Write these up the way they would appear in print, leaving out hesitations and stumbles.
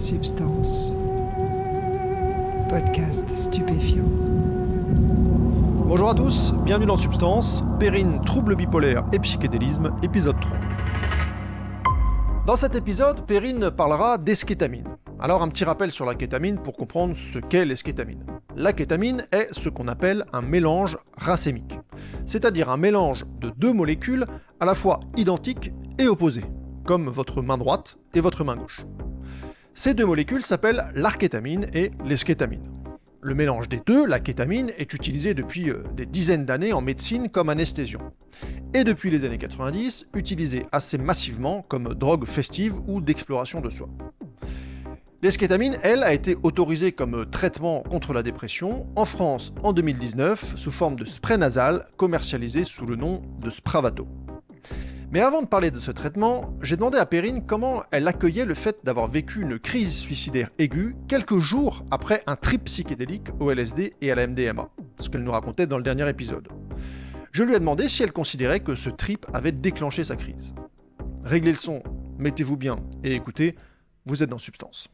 Substance. Podcast stupéfiant. Bonjour à tous, bienvenue dans Substance, Perrine, trouble bipolaire et psychédélisme, épisode 3. Dans cet épisode, Perrine parlera d'eskétamine. Alors un petit rappel sur la kétamine pour comprendre ce qu'est l'eskétamine. La kétamine est ce qu'on appelle un mélange racémique, c'est-à-dire un mélange de deux molécules à la fois identiques et opposées, comme votre main droite et votre main gauche. Ces deux molécules s'appellent l'arkétamine et l'eskétamine. Le mélange des deux, la kétamine, est utilisé depuis des dizaines d'années en médecine comme anesthésiant. Et depuis les années 90, utilisé assez massivement comme drogue festive ou d'exploration de soi. L'eskétamine, elle, a été autorisée comme traitement contre la dépression en France en 2019 sous forme de spray nasal commercialisé sous le nom de Spravato. Mais avant de parler de ce traitement, j'ai demandé à Perrine comment elle accueillait le fait d'avoir vécu une crise suicidaire aiguë quelques jours après un trip psychédélique au LSD et à la MDMA, ce qu'elle nous racontait dans le dernier épisode. Je lui ai demandé si elle considérait que ce trip avait déclenché sa crise. Réglez le son, mettez-vous bien et écoutez, vous êtes dans Substance.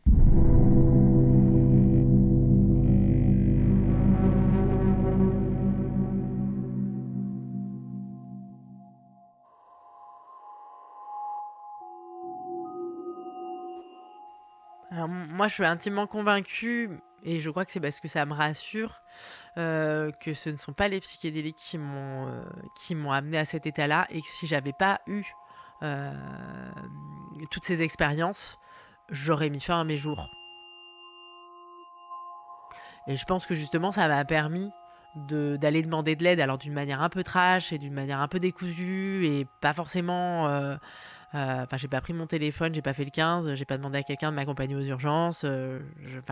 Alors, moi, je suis intimement convaincue, et je crois que c'est parce que ça me rassure, que ce ne sont pas les psychédéliques qui m'ont amenée à cet état-là, et que si j'avais pas eu euh, toutes ces expériences, j'aurais mis fin à mes jours. Et je pense que justement, ça m'a permis d'aller demander de l'aide, alors d'une manière un peu trash et d'une manière un peu décousue, et pas forcément... j'ai pas pris mon téléphone, j'ai pas fait le 15, j'ai pas demandé à quelqu'un de m'accompagner aux urgences.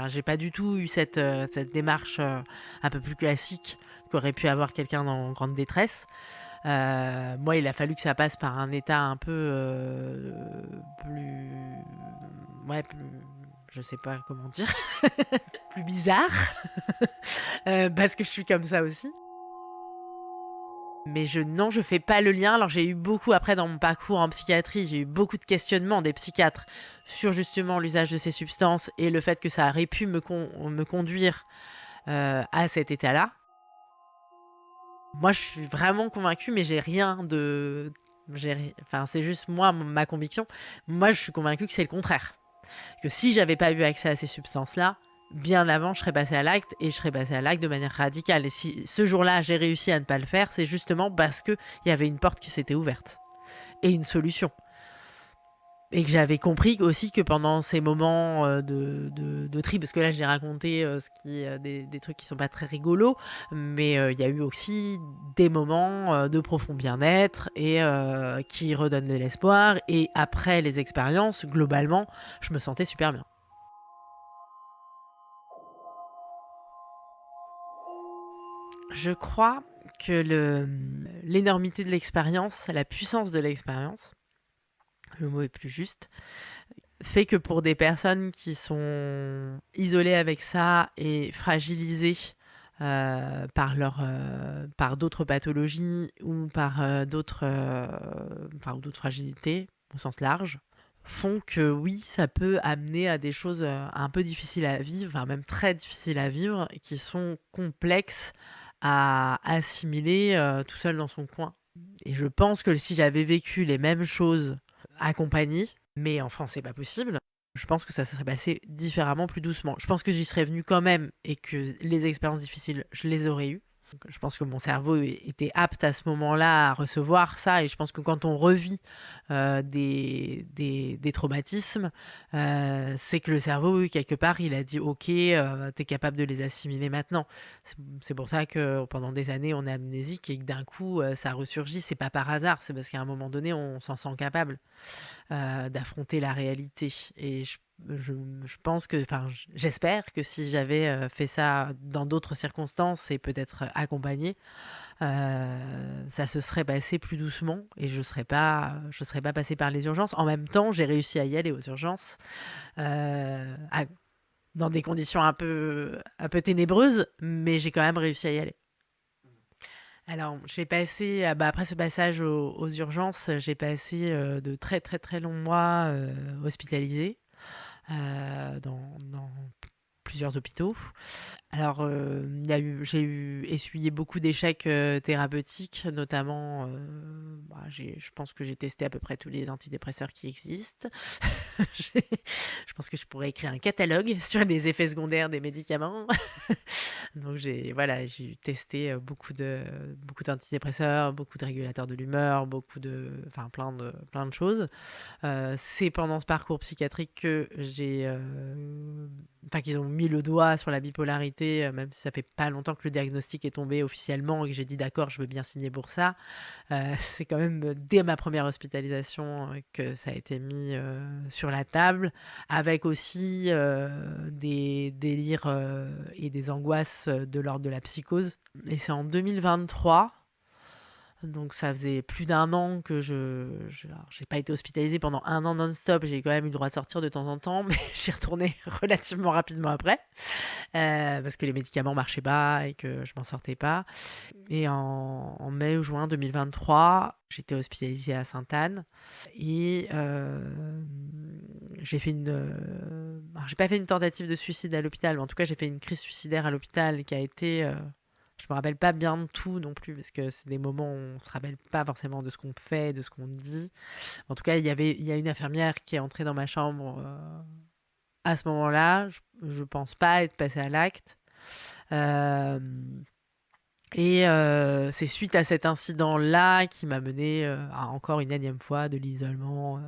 J'ai pas du tout eu cette démarche un peu plus classique qu'aurait pu avoir quelqu'un en grande détresse. Moi, il a fallu que ça passe par un état un peu plus... Ouais, plus... Je sais pas comment dire. Plus bizarre. Parce que je suis comme ça aussi. Mais non, je fais pas le lien. Alors j'ai eu beaucoup, après dans mon parcours en psychiatrie, j'ai eu beaucoup de questionnements des psychiatres sur justement l'usage de ces substances et le fait que ça aurait pu me conduire à cet état-là. Moi, je suis vraiment convaincue, mais j'ai rien de... c'est juste moi, ma conviction. Moi, je suis convaincue que c'est le contraire. Que si j'avais pas eu accès à ces substances-là, bien avant, je serais passée à l'acte, et je serais passée à l'acte de manière radicale. Et si ce jour-là, j'ai réussi à ne pas le faire, c'est justement parce qu'il y avait une porte qui s'était ouverte et une solution. Et que j'avais compris aussi que pendant ces moments de tri, parce que là j'ai raconté des trucs qui sont pas très rigolos, mais il y a eu aussi des moments de profond bien-être et qui redonnent de l'espoir. Et après les expériences, globalement, je me sentais super bien. Je crois que l'énormité de l'expérience, la puissance de l'expérience, le mot est plus juste, fait que pour des personnes qui sont isolées avec ça et fragilisées par d'autres pathologies ou par d'autres fragilités au sens large, font que oui, ça peut amener à des choses un peu difficiles à vivre, enfin même très difficiles à vivre, qui sont complexes à assimiler tout seul dans son coin. Et je pense que si j'avais vécu les mêmes choses accompagnée, mais en France c'est pas possible, je pense que ça serait passé différemment, plus doucement. Je pense que j'y serais venue quand même et que les expériences difficiles, je les aurais eues. Donc, je pense que mon cerveau était apte à ce moment-là à recevoir ça, et je pense que quand on revit des traumatismes, c'est que le cerveau, oui, quelque part, il a dit ok, t'es capable de les assimiler maintenant. C'est pour ça que pendant des années on est amnésique et que d'un coup ça ressurgit. C'est pas par hasard, c'est parce qu'à un moment donné on s'en sent capable d'affronter la réalité. Et je pense que, j'espère que si j'avais fait ça dans d'autres circonstances et peut-être accompagné, ça se serait passé plus doucement et je serais pas passée par les urgences. En même temps, j'ai réussi à y aller aux urgences dans des conditions un peu ténébreuses, mais j'ai quand même réussi à y aller. Alors, j'ai passé, après ce passage aux urgences, j'ai passé de très très très longs mois hospitalisée. dans plusieurs hôpitaux. Alors, j'ai essuyé beaucoup d'échecs thérapeutiques, notamment, je pense que j'ai testé à peu près tous les antidépresseurs qui existent. Je pense que je pourrais écrire un catalogue sur les effets secondaires des médicaments. Donc j'ai testé beaucoup d'antidépresseurs, beaucoup de régulateurs de l'humeur, enfin plein de choses. C'est pendant ce parcours psychiatrique que qu'ils ont mis le doigt sur la bipolarité, même si ça fait pas longtemps que le diagnostic est tombé officiellement et que j'ai dit d'accord, je veux bien signer pour ça. C'est quand même dès ma première hospitalisation que ça a été mis sur la table, avec aussi des délires et des angoisses de l'ordre de la psychose. Et c'est en 2023. Donc ça faisait plus d'1 an que alors, j'ai pas été hospitalisée pendant 1 an non-stop, j'ai quand même eu le droit de sortir de temps en temps, mais j'y retournais relativement rapidement après, parce que les médicaments marchaient pas et que je m'en sortais pas. Et en mai ou juin 2023, j'étais hospitalisée à Sainte-Anne et j'ai pas fait une tentative de suicide à l'hôpital, mais en tout cas j'ai fait une crise suicidaire à l'hôpital qui a été... Je me rappelle pas bien de tout non plus, parce que c'est des moments où on se rappelle pas forcément de ce qu'on fait, de ce qu'on dit. En tout cas, il y a une infirmière qui est entrée dans ma chambre à ce moment-là. Je pense pas être passée à l'acte. Euh, Et c'est suite à cet incident-là qui m'a mené à encore une énième fois de l'isolement,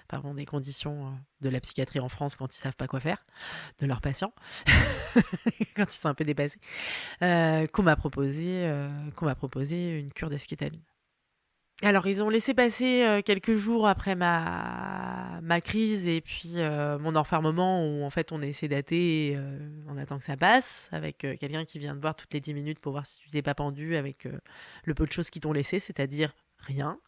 pardon, des conditions de la psychiatrie en France quand ils savent pas quoi faire de leurs patients, quand ils sont un peu dépassés, qu'on m'a proposé une cure d'eskétamine. Alors, ils ont laissé passer quelques jours après ma crise et puis mon enfermement où en fait on est sédaté et on attend que ça passe avec quelqu'un qui vient te voir toutes les 10 minutes pour voir si tu t'es pas pendu avec le peu de choses qu'ils t'ont laissé, c'est-à-dire rien.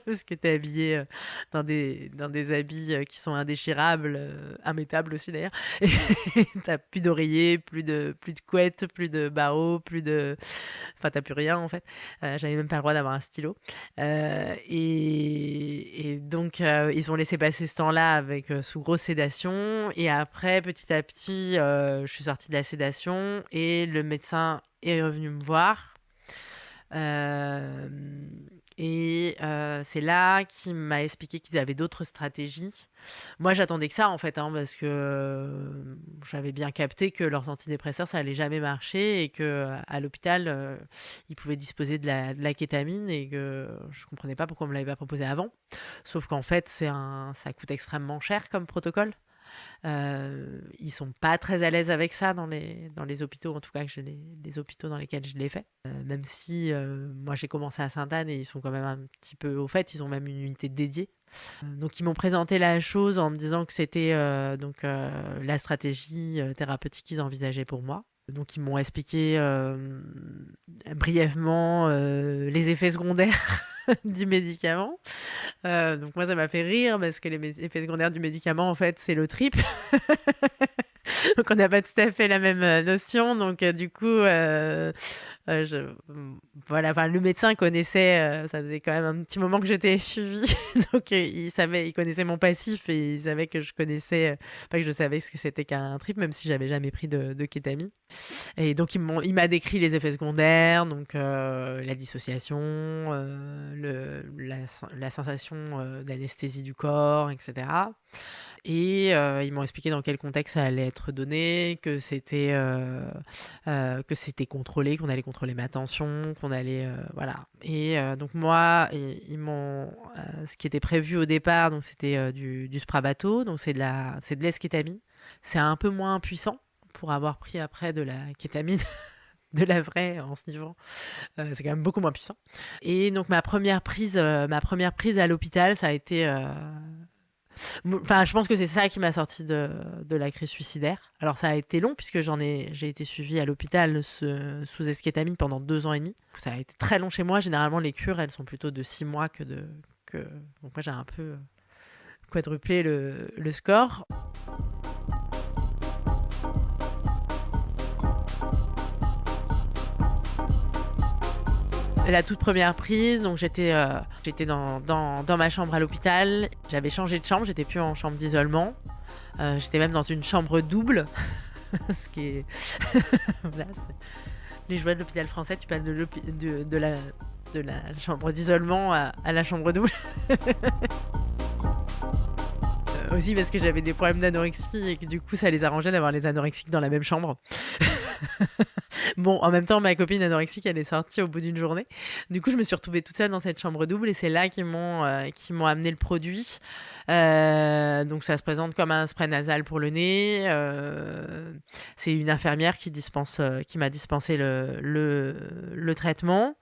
Parce que t'es habillé dans des habits qui sont indéchirables, immettables aussi d'ailleurs. Et t'as plus d'oreiller, plus de couette, plus de barreaux, enfin t'as plus rien en fait. J'avais même pas le droit d'avoir un stylo. Et donc ils ont laissé passer ce temps-là avec sous grosse sédation. Et après, petit à petit, je suis sortie de la sédation et le médecin est revenu me voir. C'est là qu'il m'a expliqué qu'ils avaient d'autres stratégies. Moi, j'attendais que ça, en fait, parce que j'avais bien capté que leurs antidépresseurs, ça allait jamais marcher et qu'à l'hôpital, ils pouvaient disposer de la kétamine et que je comprenais pas pourquoi on me l'avait pas proposé avant. Sauf qu'en fait, ça coûte extrêmement cher comme protocole. Ils sont pas très à l'aise avec ça dans les hôpitaux, en tout cas les hôpitaux dans lesquels je l'ai fait. Même si moi j'ai commencé à Sainte-Anne et ils sont quand même un petit peu au fait, ils ont même une unité dédiée. Donc ils m'ont présenté la chose en me disant que c'était la stratégie thérapeutique qu'ils envisageaient pour moi. Donc ils m'ont expliqué brièvement les effets secondaires du médicament. Donc moi ça m'a fait rire parce que les effets secondaires du médicament en fait c'est le trip. Donc on n'a pas tout à fait la même notion. Donc du coup voilà, enfin, le médecin connaissait, ça faisait quand même un petit moment que j'étais suivie, donc il connaissait mon passif et il savait que je connaissais, pas que je savais ce que c'était qu'un trip, même si j'avais jamais pris de kétamine. Et donc il m'a décrit les effets secondaires, donc la dissociation, la sensation d'anesthésie du corps, etc. Et ils m'ont expliqué dans quel contexte ça allait être donné, que c'était contrôlé, qu'on allait contrôler ma tension, qu'on allait voilà. Et donc moi, ce qui était prévu au départ, donc c'était du Spravato, donc c'est de l'eskétamine. C'est un peu moins puissant pour avoir pris après de la kétamine. De la vraie en snifant, c'est quand même beaucoup moins puissant. Et donc ma première prise à l'hôpital, ça a été enfin, je pense que c'est ça qui m'a sorti de la crise suicidaire. Alors ça a été long puisque j'ai été suivie à l'hôpital sous eskétamine pendant 2 ans et demi. Ça a été très long chez moi. Généralement les cures elles sont plutôt de 6 mois donc moi j'ai un peu quadruplé le score. La toute première prise, donc j'étais dans ma chambre à l'hôpital. J'avais changé de chambre, j'étais plus en chambre d'isolement. J'étais même dans une chambre double. Ce qui est. Voilà, les joies de l'hôpital français, tu passes de la chambre d'isolement à la chambre double. Aussi parce que j'avais des problèmes d'anorexie et que du coup ça les arrangeait d'avoir les anorexiques dans la même chambre. Bon, en même temps, ma copine anorexique, elle est sortie au bout d'une journée. Du coup, je me suis retrouvée toute seule dans cette chambre double et c'est là qu'ils m'ont amené le produit. Donc, ça se présente comme un spray nasal pour le nez. C'est une infirmière qui m'a dispensé le traitement.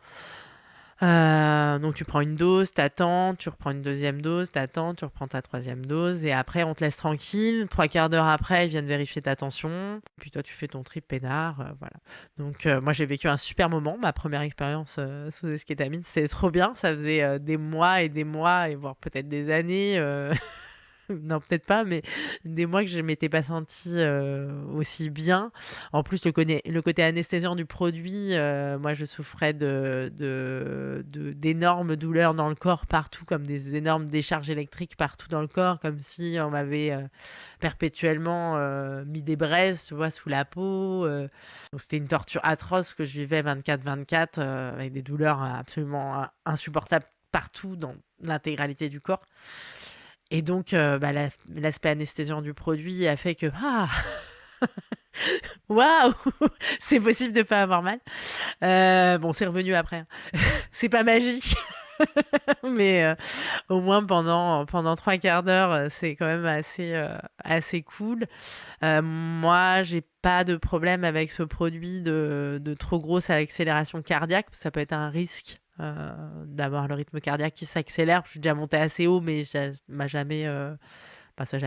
Donc tu prends une dose, t'attends, tu reprends une deuxième dose, t'attends, tu reprends ta troisième dose et après on te laisse tranquille. 3/4 d'heure après, ils viennent vérifier ta tension. Puis toi, tu fais ton trip peinard, voilà. Donc moi, j'ai vécu un super moment, ma première expérience sous eskétamine. C'était trop bien. Ça faisait des mois et voire peut-être des années. Non, peut-être pas, mais des mois que je m'étais pas sentie aussi bien. En plus, le côté anesthésiant du produit, moi, je souffrais d'énormes douleurs dans le corps partout, comme des énormes décharges électriques partout dans le corps, comme si on m'avait perpétuellement mis des braises, tu vois, sous la peau. Donc, c'était une torture atroce que je vivais 24/24, avec des douleurs absolument insupportables partout dans l'intégralité du corps. Et donc, l'aspect anesthésiant du produit a fait que waouh, c'est possible de pas avoir mal. Bon, c'est revenu après, hein. C'est pas magique, mais au moins pendant 3/4 d'heure, c'est quand même assez cool. Moi, j'ai pas de problème avec ce produit de trop grosse accélération cardiaque. Ça peut être un risque d'avoir le rythme cardiaque qui s'accélère. Je suis déjà montée assez haut, mais ça n'a jamais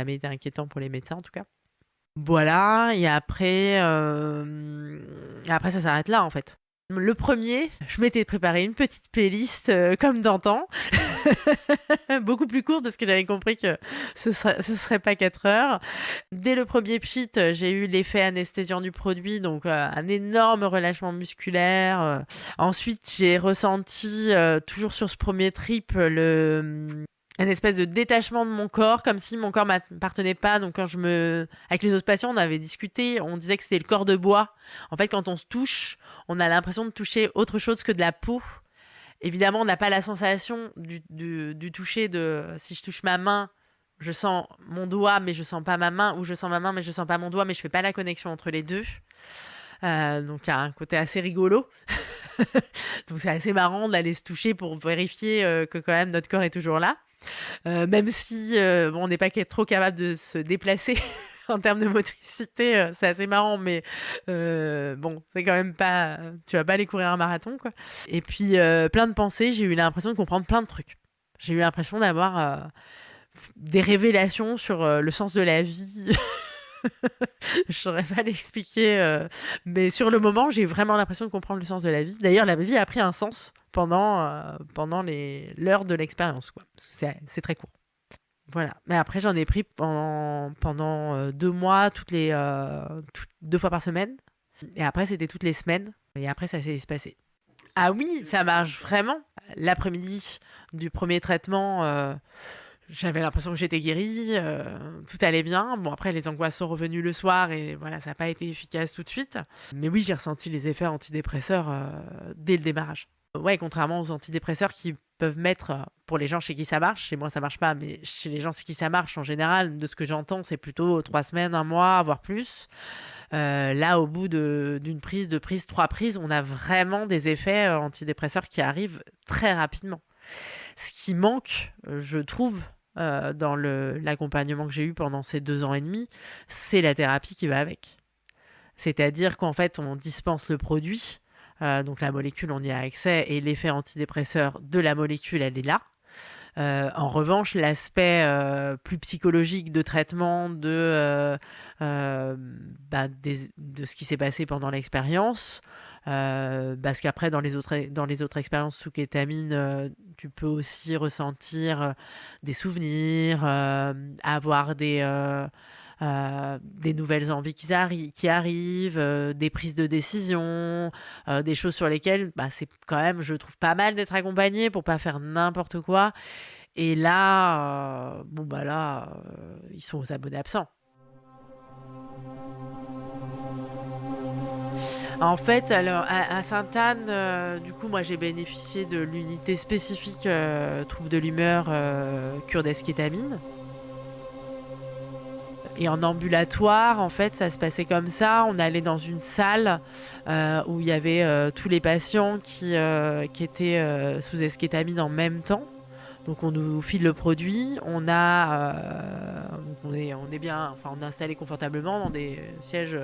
été inquiétant pour les médecins en tout cas. Voilà, et après ça s'arrête là en fait. Le premier, je m'étais préparé une petite playlist comme d'antan, beaucoup plus courte parce que j'avais compris que ce serait pas 4 heures. Dès le premier pchit, j'ai eu l'effet anesthésiant du produit, donc un énorme relâchement musculaire. Ensuite, j'ai ressenti, toujours sur ce premier trip, un espèce de détachement de mon corps, comme si mon corps m'appartenait pas. Donc avec les autres patients, on avait discuté, on disait que c'était le corps de bois. En fait, quand on se touche, on a l'impression de toucher autre chose que de la peau. Évidemment, on n'a pas la sensation du toucher si je touche ma main, je sens mon doigt, mais je sens pas ma main, ou je sens ma main, mais je sens pas mon doigt, mais je fais pas la connexion entre les deux. Donc, il y a un côté assez rigolo. Donc, c'est assez marrant d'aller se toucher pour vérifier que quand même notre corps est toujours là. Même si on n'est pas trop capable de se déplacer en termes de motricité, c'est assez marrant, mais bon, c'est quand même pas. Tu vas pas aller courir un marathon, quoi. Et puis, plein de pensées, j'ai eu l'impression de comprendre plein de trucs. J'ai eu l'impression d'avoir des révélations sur le sens de la vie. Je saurais pas l'expliquer, mais sur le moment, j'ai vraiment l'impression de comprendre le sens de la vie. D'ailleurs, la vie a pris un sens pendant l'heure de l'expérience, quoi. C'est très court. Voilà. Mais après, j'en ai pris pendant 2 mois, 2 fois par semaine. Et après, c'était toutes les semaines. Et après, ça s'est espacé. Ah oui, ça marche vraiment. L'après-midi du premier traitement, j'avais l'impression que j'étais guérie, tout allait bien. Bon, après, les angoisses sont revenues le soir et voilà, ça n'a pas été efficace tout de suite. Mais oui, j'ai ressenti les effets antidépresseurs dès le démarrage. Ouais, contrairement aux antidépresseurs qui peuvent mettre, pour les gens chez qui ça marche, chez moi ça marche pas, mais chez les gens chez qui ça marche, en général, de ce que j'entends, c'est plutôt 3 semaines, 1 mois, voire plus. Là, au bout d'une prise, 2 prises, 3 prises, on a vraiment des effets antidépresseurs qui arrivent très rapidement. Ce qui manque, je trouve, dans l'accompagnement que j'ai eu pendant ces 2 ans et demi, c'est la thérapie qui va avec. C'est-à-dire qu'en fait, on dispense le produit, donc la molécule, on y a accès, et l'effet antidépresseur de la molécule, elle est là. En revanche, l'aspect plus psychologique de traitement de ce qui s'est passé pendant l'expérience, parce qu'après, dans les autres expériences sous kétamine, tu peux aussi ressentir des souvenirs, avoir des nouvelles envies qui arrivent, des prises de décision, des choses sur lesquelles, c'est quand même, je trouve, pas mal d'être accompagné pour pas faire n'importe quoi. Et là, ils sont aux abonnés absents. En fait, alors à Sainte-Anne, du coup, moi j'ai bénéficié de l'unité spécifique troubles de l'humeur, cure d'eskétamine. Et en ambulatoire, en fait, ça se passait comme ça. On allait dans une salle où il y avait tous les patients qui étaient sous eskétamine en même temps. Donc on nous file le produit, on est bien, enfin on est installé confortablement dans des sièges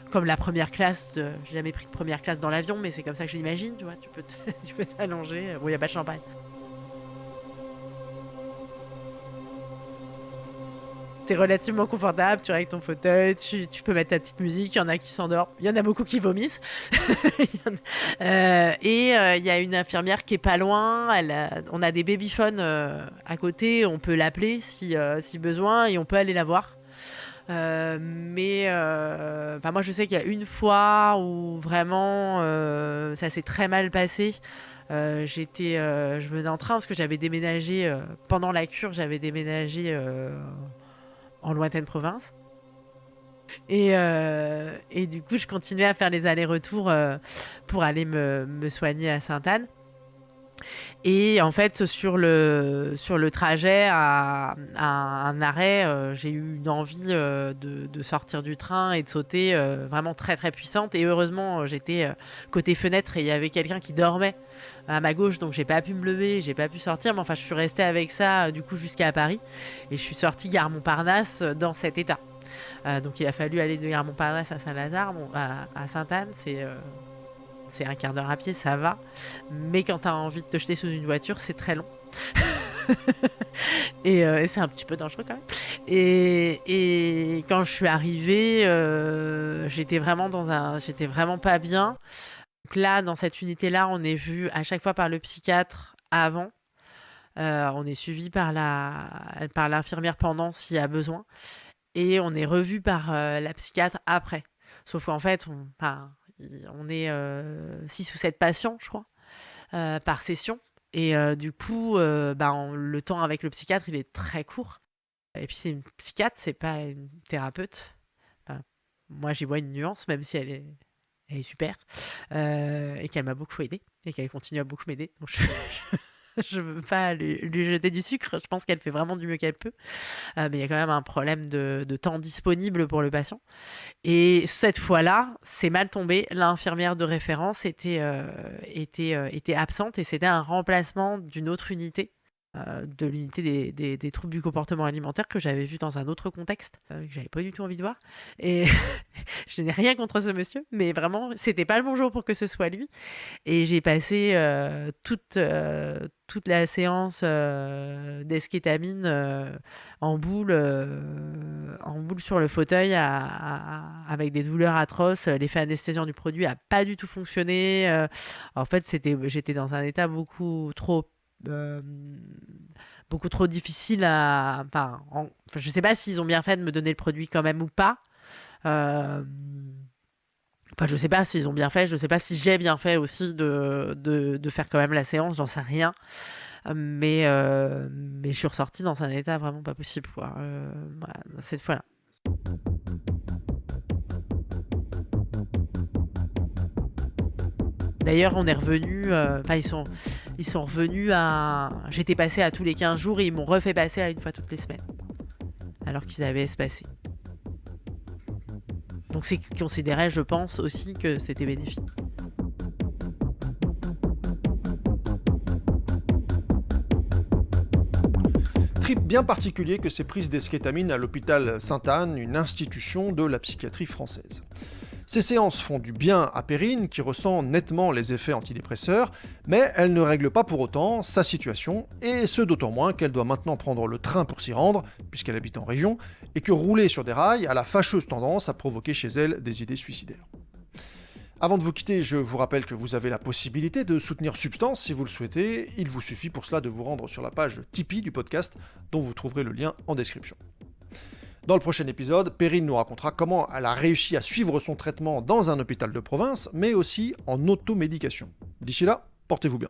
comme la première classe. J'ai jamais pris de première classe dans l'avion, mais c'est comme ça que je l'imagine, tu vois. Tu peux t'allonger. Bon, il n'y a pas de champagne. T'es relativement confortable, tu règles ton fauteuil, tu peux mettre ta petite musique, il y en a qui s'endorment, il y en a beaucoup qui vomissent. Il y a une infirmière qui est pas loin, on a des babyphones à côté, on peut l'appeler si besoin et on peut aller la voir. Moi je sais qu'il y a une fois où vraiment ça s'est très mal passé. Je venais en train parce que j'avais déménagé pendant la cure, j'avais déménagé en lointaine province. Et du coup, je continuais à faire les allers-retours pour aller me soigner à Sainte-Anne. Et en fait, sur le trajet à un arrêt, j'ai eu une envie de sortir du train et de sauter vraiment très très puissante. Et heureusement, j'étais côté fenêtre et il y avait quelqu'un qui dormait à ma gauche, donc j'ai pas pu me lever, j'ai pas pu sortir. Mais enfin, je suis restée avec ça du coup jusqu'à Paris. Et je suis sortie gare Montparnasse dans cet état. Donc il a fallu aller de gare Montparnasse à Saint-Lazare. Bon, à Sainte-Anne, c'est un quart d'heure à pied, ça va. Mais quand t'as envie de te jeter sous une voiture, c'est très long. et c'est un petit peu dangereux quand même. Et quand je suis arrivée, j'étais vraiment pas bien. Donc là, dans cette unité-là, on est vu à chaque fois par le psychiatre avant. On est suivi par l'infirmière pendant s'il y a besoin. Et on est revu par la psychiatre après. Sauf qu'en fait, on est 6 ou 7 patients, je crois, par session. Et du coup, le temps avec le psychiatre, il est très court. Et puis c'est une psychiatre, c'est pas une thérapeute. Enfin, moi, j'y vois une nuance, même si elle est super. Et qu'elle m'a beaucoup aidée. Et qu'elle continue à beaucoup m'aider. Donc je veux pas lui jeter du sucre. Je pense qu'elle fait vraiment du mieux qu'elle peut. Mais il y a quand même un problème de temps disponible pour le patient. Et cette fois-là, c'est mal tombé. L'infirmière de référence était absente et c'était un remplacement d'une autre unité, de l'unité des troubles du comportement alimentaire que j'avais vu dans un autre contexte, que j'avais pas du tout envie de voir. Et je n'ai rien contre ce monsieur, mais vraiment, c'était pas le bon jour pour que ce soit lui. Et j'ai passé toute la séance d'eskétamine en boule sur le fauteuil avec des douleurs atroces. L'effet anesthésiant du produit a pas du tout fonctionné. En fait, j'étais dans un état beaucoup trop difficile je sais pas s'ils ont bien fait de me donner le produit quand même ou pas. Je sais pas s'ils ont bien fait, je sais pas si j'ai bien fait aussi de faire quand même la séance, j'en sais rien. Mais je suis ressortie dans un état vraiment pas possible, quoi. Voilà, cette fois-là. D'ailleurs, on est revenu, ils sont revenus j'étais passée à tous les 15 jours et ils m'ont refait passer à une fois toutes les semaines. Alors qu'ils avaient espacé. Donc c'est qu'ils considéraient, je pense, aussi que c'était bénéfique. Trip bien particulier que ces prises d'eskétamine à l'hôpital Sainte-Anne, une institution de la psychiatrie française. Ces séances font du bien à Perrine, qui ressent nettement les effets antidépresseurs, mais elles ne règlent pas pour autant sa situation, et ce d'autant moins qu'elle doit maintenant prendre le train pour s'y rendre, puisqu'elle habite en région, et que rouler sur des rails a la fâcheuse tendance à provoquer chez elle des idées suicidaires. Avant de vous quitter, je vous rappelle que vous avez la possibilité de soutenir Substance si vous le souhaitez. Il vous suffit pour cela de vous rendre sur la page Tipeee du podcast, dont vous trouverez le lien en description. Dans le prochain épisode, Perrine nous racontera comment elle a réussi à suivre son traitement dans un hôpital de province, mais aussi en automédication. D'ici là, portez-vous bien.